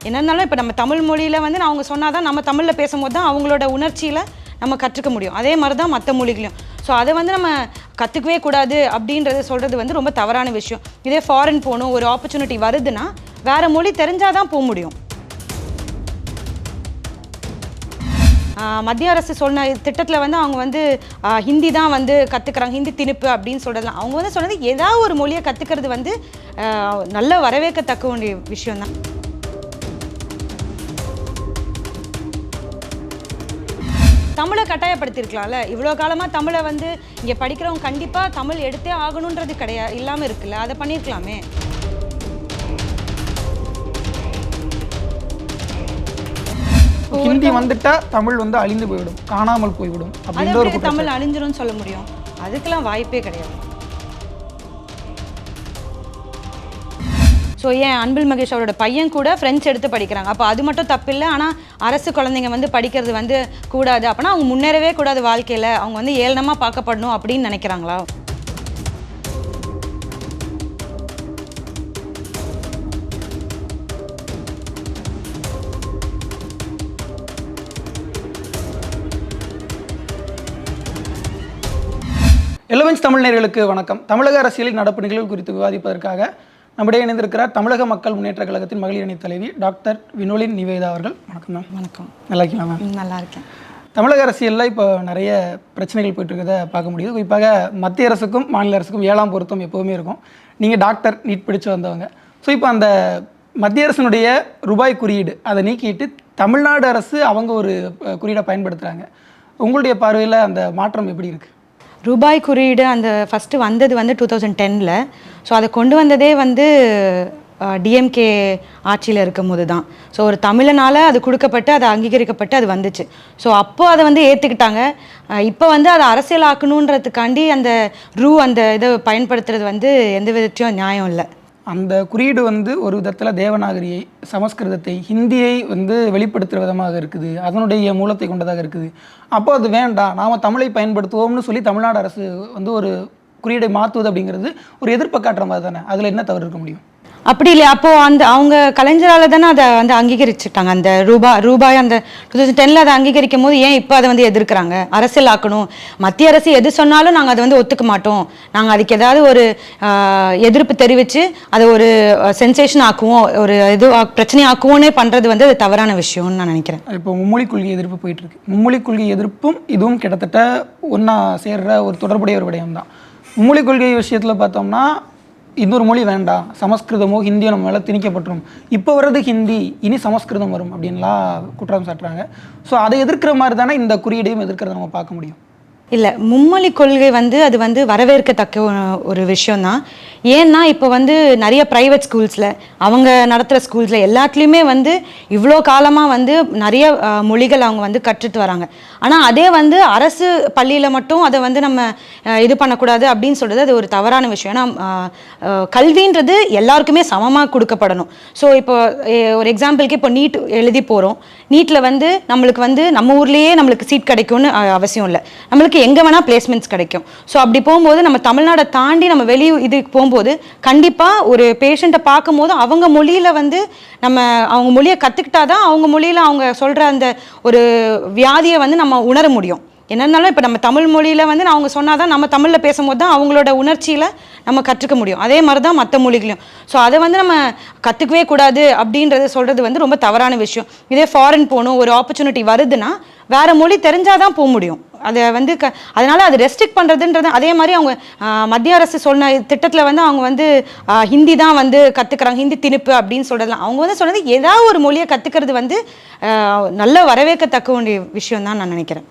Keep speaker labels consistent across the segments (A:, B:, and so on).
A: என்ன இருந்தாலும் இப்போ நம்ம தமிழ் மொழியில் வந்து அவங்க சொன்னால் தான் நம்ம தமிழில் பேசும்போது தான் அவங்களோட உணர்ச்சியில் நம்ம கற்றுக்க முடியும். அதே மாதிரி தான் மற்ற மொழிகளையும். ஸோ அதை வந்து நம்ம கற்றுக்கவே கூடாது அப்படின்றத சொல்கிறது வந்து ரொம்ப தவறான விஷயம். இதே ஃபாரின் போகணும், ஒரு ஆப்பர்ச்சுனிட்டி வருதுன்னா வேறு மொழி தெரிஞ்சால் தான் போக முடியும். மத்திய அரசு சொன்ன திட்டத்தில் வந்து அவங்க வந்து ஹிந்தி தான் வந்து கற்றுக்குறாங்க, ஹிந்தி திணிப்பு அப்படின்னு சொல்கிறதுலாம் அவங்க வந்து சொன்னது ஏதாவது ஒரு மொழியை கற்றுக்கிறது வந்து நல்ல வரவேற்கத்தக்க வேண்டிய விஷயம்தான். தமிழை கட்டாயப்படுத்தியிருக்கலாம்ல. இவ்வளோ காலமாக தமிழை வந்து இங்கே படிக்கிறவங்க கண்டிப்பாக தமிழ் எடுத்தே ஆகணுன்றது இல்லாமல் இருக்குல்ல, அதை பண்ணியிருக்கலாமே.
B: ஹிந்தி வந்துட்டா தமிழ் வந்து அழிந்து போய்விடும், காணாமல் போய்விடும் அப்படின்ற ஒரு
A: தமிழ் அழிஞ்சிரும்னு சொல்ல முடியும்? அதுக்கெல்லாம் வாய்ப்பே கிடையாது. ஸோ ஏன் அன்பில் மகேஷ் அவரோட பையன் கூட ஃப்ரெஞ்ச் எடுத்து படிக்கிறாங்க. அப்போ அது மட்டும் தப்பு இல்லை. ஆனால் அரசு குழந்தைங்க வந்து படிக்கிறது வந்து கூடாது, அப்படின்னா அவங்க முன்னேறவே கூடாது வாழ்க்கையில், அவங்க வந்து ஏளனமாக பார்க்கப்படணும் அப்படின்னு நினைக்கிறாங்களா?
B: எல்லோவென்ஸ் தமிழ் நேயர்களுக்கு வணக்கம். தமிழக அரசியலில் நடப்பு நிகழ்வு குறித்து விவாதிப்பதற்காக நம்முடைய இணைந்திருக்கிறார் தமிழக மக்கள் முன்னேற்ற கழகத்தின் மகளிர் அணி தலைவி டாக்டர் வினோலின் நிவேதா அவர்கள். வணக்கம் மேம்.
A: வணக்கம்.
B: நல்லா இருக்கீங்களா மேம்?
A: நல்லா இருக்கேன்.
B: தமிழக அரசியலில் இப்போ நிறைய பிரச்சனைகள் போயிட்டு இருக்கிறத பார்க்க முடியுது. குறிப்பாக மத்திய அரசுக்கும் மாநில அரசுக்கும் 7ஆம் பொருத்தம் எப்போவுமே இருக்கும். நீங்கள் டாக்டர் நீட் படித்து வந்தவங்க. ஸோ இப்போ அந்த மத்திய அரசினுடைய ரூபாய் குறியீடு அதை நீக்கிட்டு தமிழ்நாடு அரசு அவங்க ஒரு குறியீடை பயன்படுத்துகிறாங்க. உங்களுடைய பார்வையில் அந்த மாற்றம் எப்படி இருக்குது?
A: ரூபாய் குறியீடு அந்த ஃபஸ்ட்டு வந்தது வந்து 2010. ஸோ அதை கொண்டு வந்ததே வந்து டிஎம்கே ஆட்சியில் இருக்கும் போது தான். ஸோ ஒரு தமிழனால் அது கொடுக்கப்பட்டு அது அங்கீகரிக்கப்பட்டு அது வந்துச்சு. ஸோ அப்போது அதை வந்து ஏற்றுக்கிட்டாங்க. இப்போ வந்து அதை அரசியலாக்கணுன்றதுக்காண்டி அந்த அந்த இதை பயன்படுத்துறது வந்து எந்த விதத்தையும் நியாயம் இல்லை.
B: அந்த குறியீடு வந்து ஒரு விதத்தில் தேவநாகரியை, சமஸ்கிருதத்தை, ஹிந்தியை வந்து வெளிப்படுத்துகிற விதமாக இருக்குது, அதனுடைய மூலத்தை கொண்டதாக இருக்குது. அப்போ அது வேண்டாம், நாம் தமிழை பயன்படுத்துவோம்னு சொல்லி தமிழ்நாடு அரசு வந்து ஒரு குறியீடை மாற்றுவது அப்படிங்கிறது ஒரு எதிர்ப்பை காட்டுற மாதிரி தானே. அதில் என்ன தவறு இருக்க முடியும்?
A: அப்படி இல்லை. அப்போது அவங்க கலைஞரால் தானே அதை வந்து அங்கீகரிச்சுட்டாங்க. அந்த ரூபாய் அந்த 2010 அதை அங்கீகரிக்கும் போது ஏன் இப்போ அதை வந்து எதிர்க்கிறாங்க? அரசியல் ஆக்கணும், மத்திய அரசு எது சொன்னாலும் நாங்கள் அதை வந்து ஒத்துக்க மாட்டோம், நாங்கள் அதுக்கு ஏதாவது ஒரு எதிர்ப்பு தெரிவித்து அதை ஒரு சென்சேஷன் ஆக்குவோம், ஒரு பிரச்சனை ஆக்குவோன்னே பண்ணுறது வந்து அது தவறான விஷயம்னு நான் நினைக்கிறேன்.
B: இப்போ மும்மொழி கொள்கை எதிர்ப்பு போயிட்டுருக்கு. மும்மொழி கொள்கை எதிர்ப்பும் இதுவும் கிட்டத்தட்ட ஒன்றா சேர்ற ஒரு தொடர்புடைய ஒரு விடயம் தான். மும்மொழி கொள்கை விஷயத்தில் பார்த்தோம்னா இன்னொரு மொழி வேண்டாம், சமஸ்கிருதமோ ஹிந்தியோ நம்ம மேலே திணிக்கப்பட்டுரும், இப்போ வர்றது ஹிந்தி, இனி சமஸ்கிருதம் வரும் அப்படின்லாம் குற்றம் சாட்டுறாங்க. ஸோ அதை எதிர்க்கிற மாதிரி தானே இந்த குறியீடையும் எதிர்க்கிறத நம்ம பார்க்க முடியும்.
A: இல்லை, மும்மொழி கொள்கை வந்து அது வந்து வரவேற்கத்தக்க ஒரு விஷயந்தான். ஏன்னா இப்போ வந்து நிறைய ப்ரைவேட் ஸ்கூல்ஸில், அவங்க நடத்துகிற ஸ்கூல்ஸில் எல்லாத்துலேயுமே வந்து இவ்வளோ காலமாக வந்து நிறைய மொழிகள் அவங்க வந்து கற்றுட்டு வராங்க. ஆனால் அதே வந்து அரசு பள்ளியில் மட்டும் அதை வந்து நம்ம இது பண்ணக்கூடாது அப்படின்னு சொல்கிறது அது ஒரு தவறான விஷயம். ஏன்னா கல்வின்றது எல்லாருக்குமே சமமாக கொடுக்கப்படணும். ஸோ இப்போ ஒரு எக்ஸாம்பிளுக்கு இப்போ நீட் எழுதி போகிறோம். நீட்டில் வந்து நம்மளுக்கு வந்து நம்ம ஊர்லேயே நம்மளுக்கு சீட் கிடைக்கும்னு அவசியம் இல்லை, நம்மளுக்கு எங்கே வேணால் பிளேஸ்மெண்ட்ஸ் கிடைக்கும். ஸோ அப்படி போகும்போது நம்ம தமிழ்நாடை தாண்டி நம்ம இதுக்கு போகும்போது கண்டிப்பாக ஒரு பேஷண்ட்டை பார்க்கும்போது அவங்க மொழியில் வந்து அவங்க மொழியை கற்றுக்கிட்டாதான் அவங்க மொழியில் அவங்க சொல்கிற அந்த ஒரு வியாதியை வந்து நம்ம உணர முடியும். என்ன இருந்தாலும் இப்போ நம்ம தமிழ் மொழியில் வந்து அவங்க சொன்னால் தான் நம்ம தமிழில் பேசும்போது தான் அவங்களோட உணர்ச்சியில் நம்ம கற்றுக்க முடியும். அதே மாதிரி தான் மற்ற மொழிகளையும். ஸோ அதை வந்து நம்ம கற்றுக்கவே கூடாது அப்படின்றத சொல்கிறது வந்து ரொம்ப தவறான விஷயம். இதே ஃபாரின் போகணும், ஒரு ஆப்பர்ச்சுனிட்டி வருதுன்னா வேறு மொழி தெரிஞ்சால் தான் போக முடியும். அதை வந்து அதனால் அது ரெஸ்ட்ரிக்ட் பண்ணுறதுன்றது. அதே மாதிரி அவங்க மத்திய அரசு சொன்ன திட்டத்தில் வந்து அவங்க வந்து ஹிந்தி தான் வந்து கற்றுக்குறாங்க, ஹிந்தி திணிப்பு அப்படின்னு சொல்கிறதுலாம் அவங்க வந்து சொன்னது ஏதாவது ஒரு மொழியை கற்றுக்கிறது வந்து நல்ல வரவேற்கத்தக்க வேண்டிய விஷயம் தான் நான் நினைக்கிறேன்.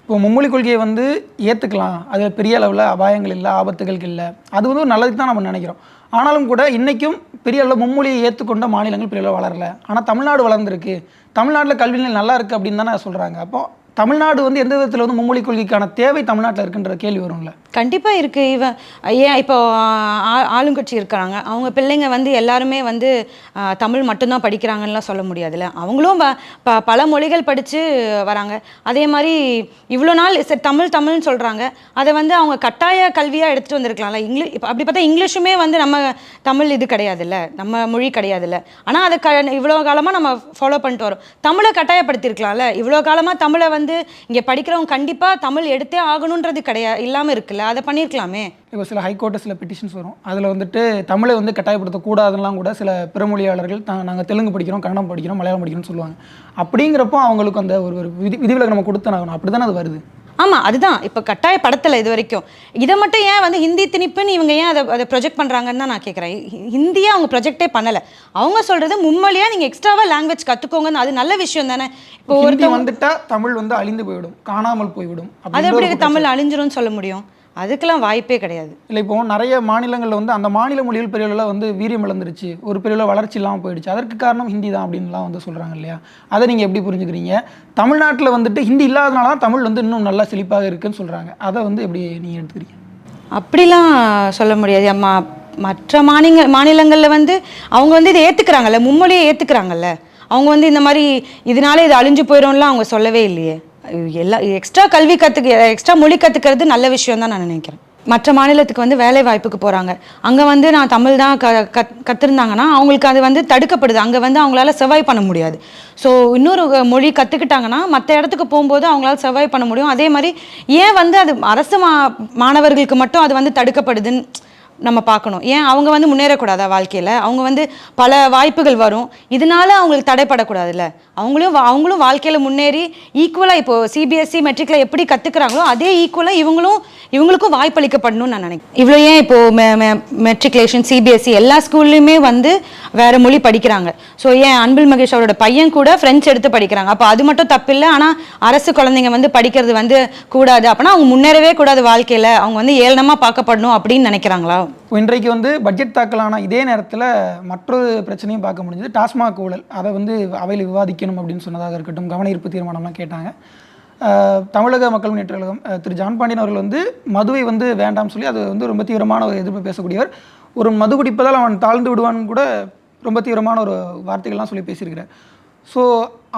B: இப்போ மும்மொழி கொள்கையை வந்து ஏற்றுக்கலாம், அது பெரிய அளவில் அபாயங்கள் இல்லை, ஆபத்துகள் இல்லை, அது வந்து ஒரு நல்லதுக்கு தான் நம்ம நினைக்கிறோம். ஆனாலும் கூட இன்றைக்கும் பெரிய அளவில் மும்மொழியை ஏற்றுக்கொண்ட மாநிலங்கள் பெரிய அளவில் வளரலை. ஆனால் தமிழ்நாடு வளர்ந்துருக்கு, தமிழ்நாட்டில் கல்வி நிலை நல்லா இருக்குது அப்படின்னு தானே சொல்கிறாங்க. அப்போ தமிழ்நாடு வந்து எந்த விதத்தில் வந்து மும்மொழி கொள்கைக்கான தேவை தமிழ்நாட்டில் இருக்குன்ற கேள்வி வரும்ல.
A: கண்டிப்பாக இருக்குது. ஏன் இப்போ ஆளுங்கட்சி இருக்கிறாங்க, அவங்க பிள்ளைங்க வந்து எல்லாருமே வந்து தமிழ் மட்டும்தான் படிக்கிறாங்கன்னுலாம் சொல்ல முடியாதுல்ல. அவங்களும் பல மொழிகள் படித்து வராங்க. அதே மாதிரி இவ்வளோ நாள் சரி தமிழ்னு சொல்கிறாங்க, அதை வந்து அவங்க கட்டாய கல்வியாக எடுத்துகிட்டு வந்திருக்கலாம்ல. இப்போ அப்படி பார்த்தா இங்கிலீஷுமே வந்து நம்ம தமிழ் இது கிடையாதுல்ல, நம்ம மொழி கிடையாதுல்ல. ஆனால் அதை இவ்வளோ காலமாக நம்ம ஃபாலோ பண்ணிட்டு வரோம். தமிழை கட்டாயப்படுத்தியிருக்கலாம்ல. இவ்வளோ காலமாக தமிழை வந்து இங்கே படிக்கிறவங்க கண்டிப்பாக தமிழ் எடுத்தே ஆகணுன்றது இல்லாமல் இருக்குல்ல, அதை பண்ணியிருக்கலாமே.
B: இப்போ சில ஹைகோர்ட்டு சில பெட்டிஷன்ஸ் வரும், அதில் வந்துட்டு தமிழை வந்து கட்டாயப்படுத்தக்கூடாதுலாம் கூட சில பிறமொழியாளர்கள் நாங்கள் தெலுங்கு படிக்கிறோம், கன்னடம் படிக்கிறோம், மலையாளம் படிக்கிறோம்னு சொல்லுவாங்க. அப்படிங்கிறப்போ அவங்களுக்கு அந்த ஒரு விதிவிலக்கு நம்ம கொடுத்தாகணும். அப்படி தானே அது வருது.
A: ஆமாம், அதுதான் இப்போ கட்டாயப்படுத்தலை இது வரைக்கும். இதை மட்டும் ஏன் வந்து ஹிந்தி திணிப்புன்னு இவங்க ஏன் அதை ப்ரொஜெக்ட் பண்ணுறாங்கன்னு தான் நான் கேட்குறேன். ஹிந்தியை அவங்க ப்ரொஜெக்டே பண்ணலை. அவங்க சொல்கிறது மும்மொழியாக நீங்கள் எக்ஸ்ட்ராவாக லாங்குவேஜ் கற்றுக்கோங்கன்னு. அது நல்ல விஷயம் தானே. இப்போ
B: ஒருத்தர் வந்துட்டா தமிழ் வந்து அழிந்து போய்விடும், காணாமல் போய்விடும்.
A: அது எப்படி தமிழ் அழிஞ்சிரும்னு சொல்ல முடியும்? அதுக்கெல்லாம் வாய்ப்பே கிடையாது.
B: இல்லை, இப்போ நிறைய மாநிலங்களில் வந்து அந்த மாநில மொழிகள் பெரியளவில் வந்து வீரியம் இழந்துருச்சு, ஒரு பெரியளவு வளர்ச்சி இல்லாமல் போயிடுச்சு, அதற்கு காரணம் ஹிந்தி தான் அப்படின்லாம் வந்து சொல்கிறாங்க இல்லையா? அதை நீங்கள் எப்படி புரிஞ்சுக்கிறீங்க? தமிழ்நாட்டில் வந்துட்டு ஹிந்தி இல்லாதனால தான் தமிழ் வந்து இன்னும் நல்லா செழிப்பாக இருக்குன்னு சொல்கிறாங்க. அதை வந்து எப்படி நீங்கள் எடுத்துக்கிறீங்க?
A: அப்படிலாம் சொல்ல முடியாது. மற்ற மாநிலங்களில் வந்து அவங்க வந்து இதை ஏற்றுக்கிறாங்கல்ல, மும்மொழியை ஏற்றுக்கிறாங்கல்ல. அவங்க வந்து இந்த மாதிரி இதனால இது அழிஞ்சு போயிடும்லாம் அவங்க சொல்லவே இல்லையே. எக்ஸ்ட்ரா எக்ஸ்ட்ரா மொழி கற்றுக்கிறது நல்ல விஷயம் தான் நான் நினைக்கிறேன். மற்ற மாநிலத்துக்கு வந்து வேலை வாய்ப்புக்கு போகிறாங்க, அங்கே வந்து நான் தமிழ் தான் கற்றுருந்தாங்கன்னா அவங்களுக்கு அது வந்து தடுக்கப்படுது. அங்கே வந்து அவங்களால சர்வைவ் பண்ண முடியாது. ஸோ இன்னொரு மொழி கற்றுக்கிட்டாங்கன்னா மற்ற இடத்துக்கு போகும்போது அவங்களால சர்வைவ் பண்ண முடியும். அதே மாதிரி ஏன் வந்து அது அரசு மாணவர்களுக்கு மட்டும் அது வந்து தடுக்கப்படுதுன்னு நம்ம பார்க்கணும். ஏன் அவங்க வந்து முன்னேறக்கூடாதா வாழ்க்கையில்? அவங்க வந்து பல வாய்ப்புகள் வரும், இதனால அவங்களுக்கு தடைப்படக்கூடாதுல்ல. அவங்களும் வாழ்க்கையில் முன்னேறி ஈக்குவலாக இப்போது சிபிஎஸ்சி மெட்ரிக்கில் எப்படி கற்றுக்குறாங்களோ அதே ஈக்குவலாக இவங்களுக்கும் வாய்ப்பளிக்கப்படணும்னு நான் நினைக்கிறேன். இவ்வளோ ஏன் இப்போது மெட்ரிகுலேஷன் சிபிஎஸ்சி எல்லா ஸ்கூல்லையுமே வந்து வேறு மொழி படிக்கிறாங்க. ஸோ ஏன் அன்பில் மகேஷ் அவரோட பையன் கூட ஃப்ரெஞ்ச் எடுத்து படிக்கிறாங்க. அப்போ அது மட்டும் தப்பில்லை. ஆனால் அரசு குழந்தைங்க வந்து படிக்கிறது வந்து கூடாது அப்படின்னா அவங்க முன்னேறவே கூடாது வாழ்க்கையில், அவங்க வந்து ஏளனமாக பார்க்கப்படணும் அப்படின்னு நினைக்கிறாங்களா?
B: இன்றைக்கு வந்து பட்ஜெட் தாக்கலான இதே நேரத்தில் மற்றொரு பிரச்சனையும் பார்க்க முடிஞ்சது, டாஸ்மாக் ஊழல். அதை வந்து அவையில் விவாதிக்கணும் அப்படின்னு சொன்னதாக இருக்கட்டும், கவன ஈர்ப்பு தீர்மானம்லாம் கேட்டாங்க. தமிழக மக்கள் முன்னேற்ற கழகம் திரு ஜான் பாண்டியன் அவர்கள் வந்து மதுவை வந்து வேண்டாம்னு சொல்லி அது வந்து ரொம்ப தீவிரமான ஒரு எதிர்ப்பு பேசக்கூடியவர். ஒரு மது குடிப்பதால் அவன் தாழ்ந்து விடுவான்னு கூட ரொம்ப தீவிரமான ஒரு வார்த்தைகள்லாம் சொல்லி பேசியிருக்கிறார். ஸோ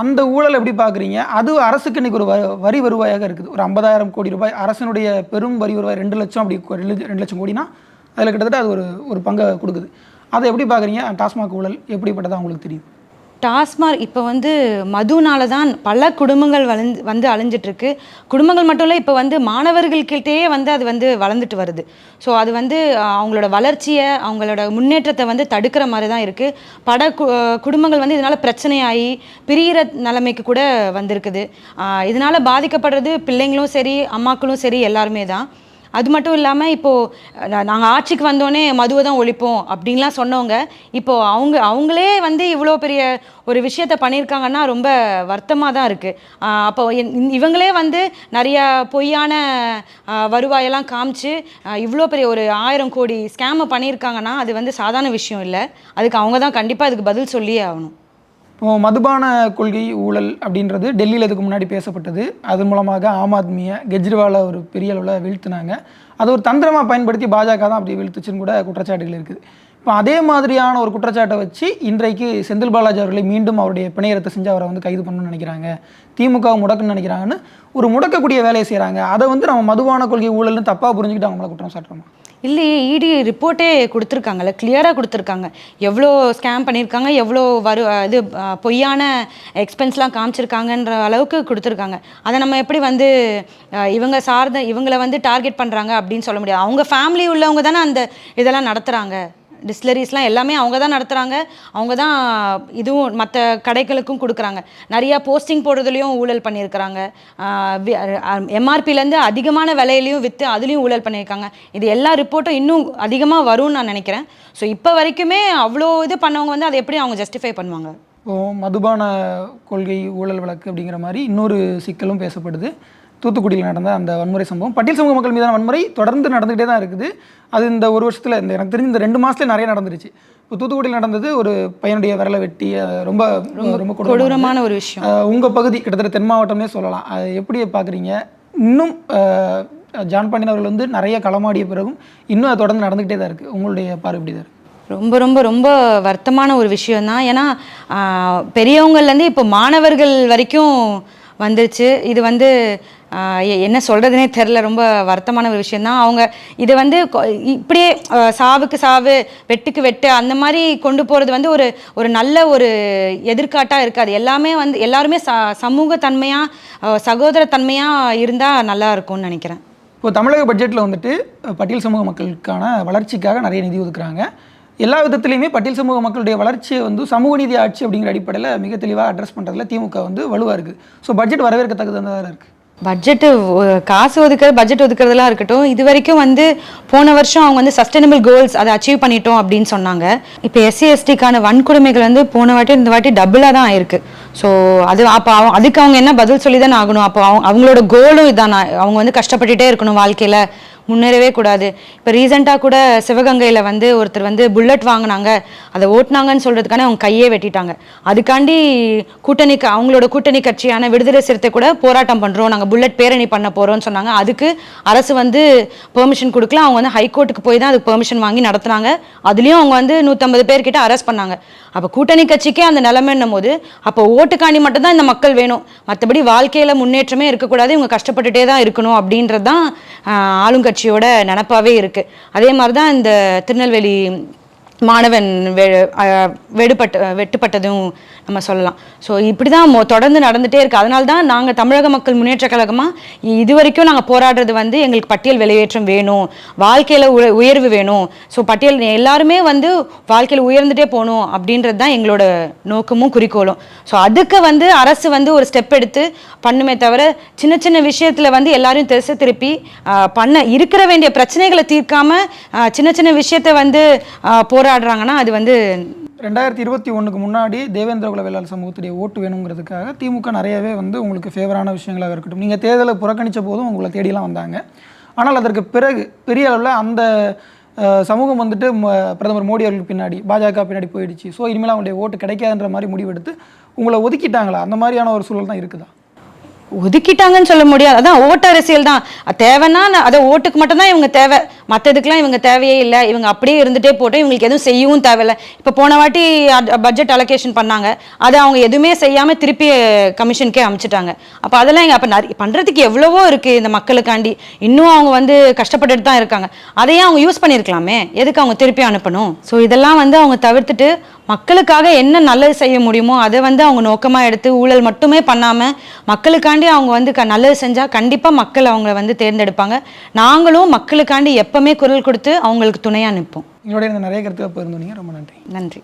B: அந்த ஊழல் எப்படி பார்க்குறீங்க? அது அரசுக்கு இன்றைக்கி ஒரு வரி வருவாயாக இருக்குது. ஒரு 50,000 கோடி ரூபாய் அரசனுடைய பெரும் வரி வருவாய் 2 லட்சம், அப்படி 2 லட்சம் கோடினா அதில் கிட்டத்தட்ட அது ஒரு பங்கை கொடுக்குது. அதை எப்படி பார்க்குறீங்க? டாஸ்மாக் ஊழல் எப்படிப்பட்டதாக உங்களுக்கு தெரியுது?
A: டாஸ்மாக் இப்போ வந்து மதுனால தான் பல குடும்பங்கள் வந்து அழிஞ்சிட்ருக்கு. குடும்பங்கள் மட்டும் இல்லை, இப்போ வந்து மாணவர்கள்கிட்டயே வந்து அது வந்து வளர்ந்துட்டு வருது. ஸோ அது வந்து அவங்களோட வளர்ச்சியை, அவங்களோட முன்னேற்றத்தை வந்து தடுக்கிற மாதிரி தான் இருக்குது. குடும்பங்கள் வந்து இதனால் பிரச்சனையாகி பிரிகிற நிலைமைக்கு கூட வந்திருக்குது. இதனால் பாதிக்கப்படுறது பிள்ளைங்களும் சரி, அம்மாக்களும் சரி, எல்லாருமே தான். அது மட்டும் இல்லாமல் இப்போது நாங்கள் ஆட்சிக்கு வந்தோடனே மதுவை தான் ஒழிப்போம் அப்படின்லாம் சொன்னவங்க இப்போது அவங்களே வந்து இவ்வளோ பெரிய ஒரு விஷயத்தை பண்ணியிருக்காங்கன்னா ரொம்ப வருத்தமாக தான் இருக்குது. அப்போ இவங்களே வந்து நிறையா பொய்யான வருவாயெல்லாம் காமிச்சு இவ்வளோ பெரிய ஒரு 1000 கோடி ஸ்கேமை பண்ணியிருக்காங்கன்னா அது வந்து சாதாரண விஷயம் இல்லை. அதுக்கு அவங்க தான் கண்டிப்பாக அதுக்கு பதில் சொல்லியே ஆகணும்.
B: மதுபான கொள்கை ஊழல் அப்படின்றது டெல்லியில் இதுக்கு முன்னாடி பேசப்பட்டது. அது மூலமாக ஆம் ஆத்மியை கெஜ்ரிவாலை ஒரு பெரிய அளவில் வீழ்த்தினாங்க. அது ஒரு தந்திரமாக பயன்படுத்தி பாஜக தான் அப்படி வீழ்த்துச்சுன்னு கூட குற்றச்சாட்டுகள் இருக்குது. இப்போ அதே மாதிரியான ஒரு குற்றச்சாட்டை வச்சு இன்றைக்கு செந்தில் பாலாஜி அவர்களை மீண்டும் அவருடைய பிணையரத்தை செஞ்சு அவரை வந்து கைது பண்ணணும்னு நினைக்கிறாங்க, திமுக முடக்குன்னு நினைக்கிறாங்கன்னு ஒரு முடக்கக்கூடிய வேலையை செய்கிறாங்க. அதை வந்து நம்ம மதுபான கொள்கை ஊழல்னு தப்பாக புரிஞ்சுக்கிட்டு அவங்கள குற்றம் சாட்டுறோமா?
A: இல்லையே, இடி ரிப்போர்ட்டே கொடுத்துருக்காங்கல்ல, கிளியராக கொடுத்துருக்காங்க. எவ்வளோ ஸ்கேம் பண்ணியிருக்காங்க, எவ்வளோ இது பொய்யான எக்ஸ்பென்ஸ்லாம் காமிச்சிருக்காங்கன்ற அளவுக்கு கொடுத்துருக்காங்க. அதை நம்ம எப்படி வந்து இவங்களை வந்து டார்கெட் பண்ணுறாங்க அப்படின்னு சொல்ல முடியாது. அவங்க ஃபேமிலி உள்ளவங்க தானே அந்த இதெல்லாம் நடத்துகிறாங்க. டிஸ்லரிஸ்லாம் எல்லாமே அவங்க தான் நடத்துகிறாங்க. அவங்க தான் இதுவும் மற்ற கடைகளுக்கும் கொடுக்குறாங்க. நிறையா போஸ்டிங் போடுறதுலையும் ஊழல் பண்ணியிருக்கிறாங்க. எம்ஆர்பிலேருந்து அதிகமான விலையிலையும் விற்று அதுலேயும் ஊழல் பண்ணியிருக்காங்க. இது எல்லா ரிப்போர்ட்டும் இன்னும் அதிகமாக வரும்னு நான் நினைக்கிறேன். ஸோ இப்போ வரைக்குமே அவ்வளோ இது பண்ணவங்க வந்து அதை எப்படி அவங்க ஜஸ்டிஃபை பண்ணுவாங்க?
B: மதுபான கொள்கை ஊழல் வழக்கு அப்படிங்கிற மாதிரி இன்னொரு சிக்கலும் பேசப்படுது. தூத்துக்குடியில் நடந்த அந்த வன்முறை சம்பவம். பட்டியல் சமூக மக்கள் மீதான வன்முறை தொடர்ந்து நடந்துகிட்டே தான் இருக்குது. அது இந்த ஒரு வருஷத்தில் எனக்கு தெரிஞ்சு இந்த 2 மாதத்துல நிறைய நடந்துருச்சு. இப்போ தூத்துக்குடியில் நடந்தது ஒரு பையனுடைய விரலை வெட்டி ரொம்ப ரொம்ப
A: கொடூரமான ஒரு விஷயம்.
B: உங்கள் பகுதி கிட்டத்தட்ட தென் மாவட்டம்னே சொல்லலாம். அது எப்படி பார்க்குறீங்க? இன்னும் ஜான் பாண்டியன் அவர்கள் வந்து நிறைய களமாடிய பிறகும் இன்னும் அது தொடர்ந்து நடந்துகிட்டே தான் இருக்குது. உங்களுடைய பார்வை எப்படி தான் இருக்குது?
A: ரொம்ப ரொம்ப ரொம்ப வருத்தமான ஒரு விஷயம்தான். ஏன்னா பெரியவங்கள்லேருந்து இப்போ மாணவர்கள் வரைக்கும் வந்துருச்சு. இது வந்து என்ன சொல்கிறதுனே தெரில. ரொம்ப வருத்தமான ஒரு விஷயந்தான். அவங்க இது வந்து இப்படியே சாவுக்கு சாவு வெட்டுக்கு வெட்டு அந்த மாதிரி கொண்டு போகிறது வந்து ஒரு நல்ல ஒரு எதிர்காட்டாக இருக்காது. எல்லாமே வந்து எல்லாருமே சமூகத்தன்மையாக சகோதரத்தன்மையாக இருந்தால் நல்லா இருக்கும்னு நினைக்கிறேன்.
B: இப்போ தமிழக பட்ஜெட்டில் வந்துட்டு பட்டியல் சமூக மக்களுக்கான வளர்ச்சிக்காக நிறைய நிதி ஒதுக்குறாங்க. எல்லா விதத்துலையுமே பட்டியல் சமூக மக்களுடைய வளர்ச்சியை வந்து சமூக நீதி ஆட்சி அப்படிங்கிற அடிப்படையில் மிக தெளிவாக அட்ரஸ் பண்ணுறதுல திமுக வந்து வலுவாக இருக்குது. ஸோ பட்ஜெட் வரவேற்கத்தக்கதாக இருக்குது.
A: பட்ஜெட்டு காசு ஒதுக்குறது பட்ஜெட் ஒதுக்குறதுலாம் இருக்கட்டும். இது வரைக்கும் வந்து போன வருஷம் அவங்க வந்து சஸ்டைனபிள் கோல்ஸ் அதை அச்சீவ் பண்ணிட்டோம் அப்படின்னு சொன்னாங்க. இப்போ எஸ்சி எஸ்டிக்கான வன்கொடுமைகள் வந்து போன வாட்டி இந்த வாட்டி டபுளாக தான் ஆயிருக்கு. ஸோ அப்போ அதுக்கு அவங்க என்ன பதில் சொல்லி தானே ஆகணும். அப்போ அவங்களோட கோலும் இதான், அவங்க வந்து கஷ்டப்பட்டுட்டே இருக்கணும், வாழ்க்கையில் முன்னேறவே கூடாது. இப்போ ரீசெண்டாக கூட சிவகங்கையில் வந்து ஒருத்தர் வந்து புல்லட் வாங்கினாங்க, அதை ஓட்டினாங்கன்னு சொல்கிறதுக்கான அவங்க கையே வெட்டிட்டாங்க. அதுக்காண்டி அவங்களோட கூட்டணி கட்சியான விடுதலை சிறுத்தை கூட போராட்டம் பண்ணுறோம், நாங்கள் புல்லட் பேரணி பண்ண போகிறோம்னு சொன்னாங்க. அதுக்கு அரசு வந்து பெர்மிஷன் கொடுக்கல. அவங்க வந்து ஹைகோர்ட்டுக்கு போய் தான் அதுக்கு பெர்மிஷன் வாங்கி நடத்துனாங்க. அதுலேயும் அவங்க வந்து 150 பேர்கிட்ட அரெஸ்ட் பண்ணாங்க. அப்போ கூட்டணி கட்சிக்கே அந்த நிலைமைன்னும் போது அப்போ ஓட்டுக்காண்டி மட்டும்தான் இந்த மக்கள் வேணும், மற்றபடி வாழ்க்கையில் முன்னேற்றமே இருக்கக்கூடாது, இவங்க கஷ்டப்பட்டுட்டே தான் இருக்கணும் அப்படின்றது தான் ஆளுங்கட்சியோட நினப்பாவே இருக்குது. அதே மாதிரி தான் இந்த திருநெல்வேலி மாணவன் வெட்டுப்பட்டதும் நம்ம சொல்லலாம். ஸோ இப்படி தான் தொடர்ந்து நடந்துகிட்டே இருக்குது. அதனால தான் நாங்கள் தமிழக மக்கள் முன்னேற்ற கழகமாக இது வரைக்கும் நாங்கள் போராடுறது வந்து எங்களுக்கு பட்டியல் வெளியேற்றம் வேணும், வாழ்க்கையில் உயர்வு வேணும். ஸோ பட்டியல் எல்லாருமே வந்து வாழ்க்கையில் உயர்ந்துட்டே போகணும் அப்படின்றது தான் எங்களோட நோக்கமும் குறிக்கோளும். ஸோ அதுக்கு வந்து அரசு வந்து ஒரு ஸ்டெப் எடுத்து பண்ணுமே தவிர சின்ன சின்ன விஷயத்தில் வந்து எல்லாரையும் திசை திருப்பி இருக்கிற வேண்டிய பிரச்சனைகளை தீர்க்காமல் சின்ன சின்ன விஷயத்தை வந்து போராடுறாங்கன்னா அது வந்து
B: 2021க்கு முன்னாடி தேவேந்திர குல வேளாளர் சமூகத்துடைய ஓட்டு வேணுங்கிறதுக்காக திமுக நிறையவே வந்து உங்களுக்கு ஃபேவரான விஷயங்களாக இருக்கட்டும், நீங்கள் தேர்தலை புறக்கணித்த போதும் உங்களை தேடிலாம் வந்தாங்க. ஆனால் அதற்கு பிறகு பெரிய அளவில் அந்த சமூகம் வந்துட்டு பிரதமர் மோடி அவர்களுக்கு பின்னாடி பாஜக பின்னாடி போயிடுச்சு. ஸோ இனிமேல் அவங்களுடைய ஓட்டு கிடைக்காதுன்ற மாதிரி முடிவெடுத்து உங்களை ஒதுக்கிட்டாங்களா? அந்த மாதிரியான ஒரு சூழல் தான் இருக்குதா?
A: ஒதுக்கிட்டாங்கன்னு சொல்ல முடியாது. அதான் ஓட்டு அரசியல் தான். தேவைன்னா அதை ஓட்டுக்கு மட்டும்தான் இவங்க தேவை, மற்றதுக்கெலாம் இவங்க தேவையே இல்லை. இவங்க அப்படியே இருந்துகிட்டே போட்டு இவங்களுக்கு எதுவும் செய்யவும் தேவையில்லை. இப்போ போன வாட்டி பட்ஜெட் அலோகேஷன் பண்ணாங்க, அதை அவங்க எதுவுமே செய்யாமல் திருப்பி கமிஷனுக்கே அனுப்பிச்சிட்டாங்க. அப்போ அதெல்லாம் அப்போ நிறைய பண்ணுறதுக்கு எவ்வளவோ இருக்குது இந்த மக்களுக்காண்டி. இன்னும் அவங்க வந்து கஷ்டப்பட்டுட்டு தான் இருக்காங்க. அதையே அவங்க யூஸ் பண்ணியிருக்கலாமே, எதுக்கு அவங்க திருப்பி அனுப்பணும்? ஸோ இதெல்லாம் வந்து அவங்க தவிர்த்துட்டு மக்களுக்காக என்ன நல்லது செய்ய முடியுமோ அதை வந்து அவங்க நோக்கமாக எடுத்து ஊழல் மட்டுமே பண்ணாமல் மக்களுக்காண்டி அவங்க வந்து நல்லது செஞ்சால் கண்டிப்பாக மக்கள் அவங்கள வந்து தேர்ந்தெடுப்பாங்க. நாங்களும் மக்களுக்காண்டி எப்பவுமே குரல் கொடுத்து அவங்களுக்கு துணையாக நிற்போம்.
B: எங்களுடைய நிறைய கருத்துக்கள் போயிருந்தோம். ரொம்ப நன்றி.
A: நன்றி.